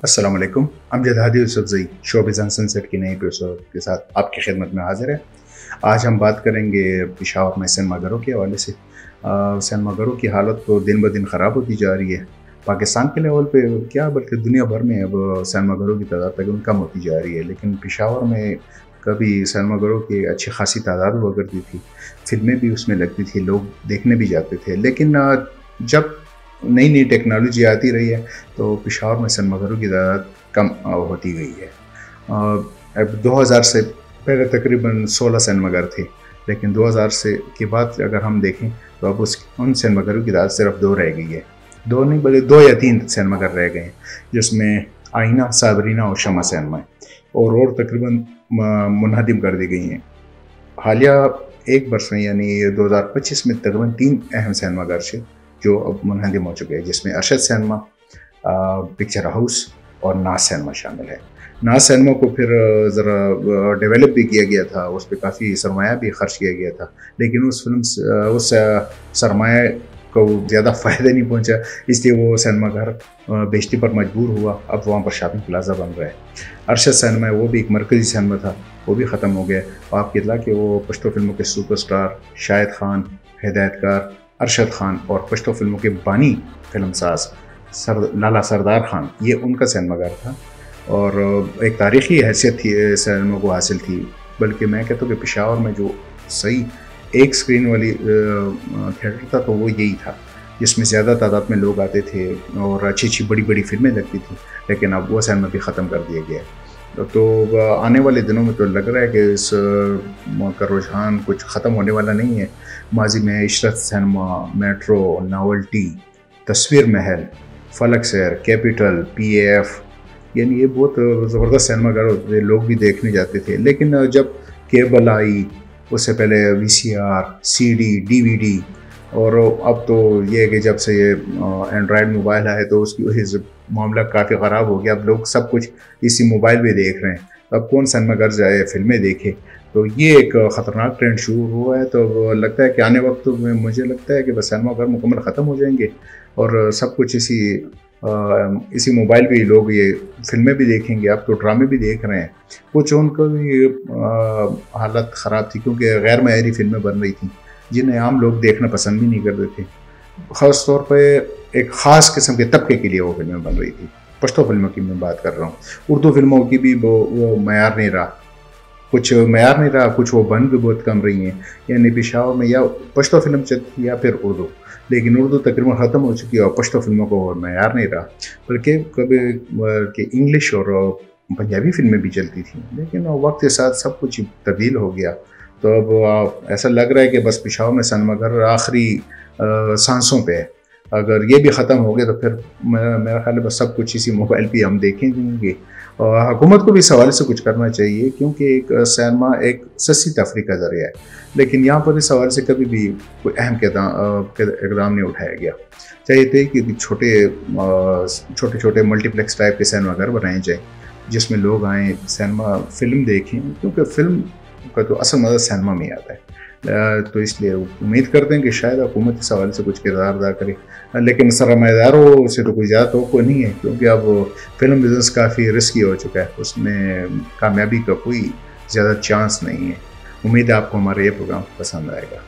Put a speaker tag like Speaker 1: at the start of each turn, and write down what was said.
Speaker 1: अस्सलाम वालेकुम। Amjad Hadi Yousafzai showbiz sunset की नई एपिसोड के साथ आपकी खिदमत में हाजिर है। आज हम बात करेंगे पेशावर में सिनेमाघरों के हवाले से। सिनेमाघरों की हालत तो दिन ब दिन ख़राब होती जा रही है। पाकिस्तान के लेवल पे क्या बल्कि दुनिया भर में अब सिनेमाघरों की तादाद तकरीबन कम होती जा रही है, लेकिन पेशावर में कभी सिनेमाघरों की अच्छी खासी तादाद हुआ करती थी। फ़िल्में भी उसमें लगती थी, लोग देखने भी जाते थे। लेकिन जब नई नई टेक्नोलॉजी आती रही है तो पेशावर में सिनेमाघरों की तादाद कम होती गई है। अब 2000 से पहले तकरीबन 16 सिनेमाघर थे, लेकिन 2000 से के बाद अगर हम देखें तो अब उन सिनेमाघरों की तादाद सिर्फ 2 रह गई है। 2 नहीं बल्कि 2 या 3 सिनेमाघर रह गए हैं, जिसमें आईना, साबरीना और शमा सिनेमा है और तकरीबन मुनहदिम कर दी गई हैं। हालिया एक बरस में यानी 2025 में तकरीबन 3 अहम सिनेमाघर थे जो अब मुनहदिम हो चुके हैं, जिसमें अरशद सिनेमा, पिक्चर हाउस और नाज सिनेमा शामिल है। नाज सिनेमा को फिर ज़रा डेवलप भी किया गया था, उस पर काफ़ी सरमाया भी खर्च किया गया था, लेकिन उस सरमाया को ज़्यादा फ़ायदा नहीं पहुंचा, इसलिए वो सिनेमा घर बेचने पर मजबूर हुआ। अब वहाँ पर शॉपिंग प्लाजा बन रहा है। अरशद सिनेमा वो भी एक मरकज़ी सिनेमा था, वो भी ख़त्म हो गया। और आपकी इत्तला कि वो पश्तो फिल्मों के सुपरस्टार शाहिद खान, हिदायतकार अरशद खान और पश्तो फिल्मों के बानी फिल्मसाज लाला सरदार खान, ये उनका सिनेमाघर था और एक तारीख़ी हैसियत थी सिनेमा को हासिल थी। बल्कि मैं कहता हूँ कि पेशावर में जो सही एक स्क्रीन वाली थिएटर था तो वो यही था, जिसमें ज़्यादा तादाद में लोग आते थे और अच्छी अच्छी बड़ी बड़ी फिल्में लगती थी। लेकिन अब वो सिनेमा भी ख़त्म कर दिया गया है। तो आने वाले दिनों में तो लग रहा है कि इस का रुझान कुछ ख़त्म होने वाला नहीं है। माजी में इशरत सिनेमा, मेट्रो, नॉवल्टी, तस्वीर महल, फलक सैर, कैपिटल, PAF, यानी ये बहुत ज़बरदस्त सिनेमाघर होते थे, लोग भी देखने जाते थे। लेकिन जब केबल आई, उससे पहले VCR, CD, DVD, और अब तो ये है कि जब से ये एंड्रॉयड मोबाइल आए तो उसकी वजह से मामला काफ़ी ख़राब हो गया। अब लोग सब कुछ इसी मोबाइल पे देख रहे हैं, अब कौन सिनेमाघर जाए फिल्में देखे। तो ये एक ख़तरनाक ट्रेंड शुरू हुआ है। तो लगता है कि आने वक्त में मुझे लगता है कि बस सिनेमाघर मुकम्मल ख़त्म हो जाएंगे और सब कुछ इसी मोबाइल पे ही लोग ये फिल्में भी देखेंगे। अब तो ड्रामे भी देख रहे हैं। कुछ उनको भी हालत ख़राब थी क्योंकि गैर मयारी फिल्में बन रही थी जिन्हें आम लोग देखना पसंद भी नहीं करते थे। ख़ास तौर पे एक ख़ास किस्म के तबके के लिए वो फिल्में बन रही थी। पश्तो फिल्मों की मैं बात कर रहा हूँ। उर्दू फिल्मों की भी वो मयार नहीं रहा, कुछ मयार नहीं रहा, कुछ वो बन भी बहुत कम रही हैं। यानी पेशावर में या पश्तो फिल्म चलती या फिर उर्दू, लेकिन उर्दू तकरीबन ख़त्म हो चुकी है और पश्तो फिल्मों को मयार नहीं रहा। बल्कि कभी इंग्लिश और पंजाबी फिल्में भी चलती थी, लेकिन वक्त के साथ सब कुछ तब्दील हो गया। तो अब ऐसा लग रहा है कि बस पेशावर में सिनेमाघर आखिरी सांसों पे है। अगर ये भी ख़त्म हो गया तो फिर मेरा ख्याल है बस सब कुछ इसी मोबाइल पे हम देखेंगे। और हुकूमत को भी इस हवाले से कुछ करना चाहिए, क्योंकि एक सिनेमा एक सस्ती तफरीह का ज़रिया है, लेकिन यहाँ पर इस हवाले से कभी भी कोई अहम इक़दाम नहीं उठाया गया। चाहिए थे कि छोटे छोटे मल्टीप्लेक्स टाइप के सिनेमाघर बनाए जाए जिसमें लोग आएँ, सिनेमा फिल्म देखें, क्योंकि फ़िल्म का तो असल मज़ा सिनेमा में आता है। तो इसलिए उम्मीद करते हैं कि शायद हुकूमत इस हवाले से कुछ किरदार अदा करे। लेकिन सरमाएदारों से तो कोई ज़्यादा तवक्को नहीं है, क्योंकि अब फिल्म बिज़नेस काफ़ी रिस्की हो चुका है, उसमें कामयाबी का कोई ज़्यादा चांस नहीं है। उम्मीद है आपको हमारा ये प्रोग्राम पसंद आएगा।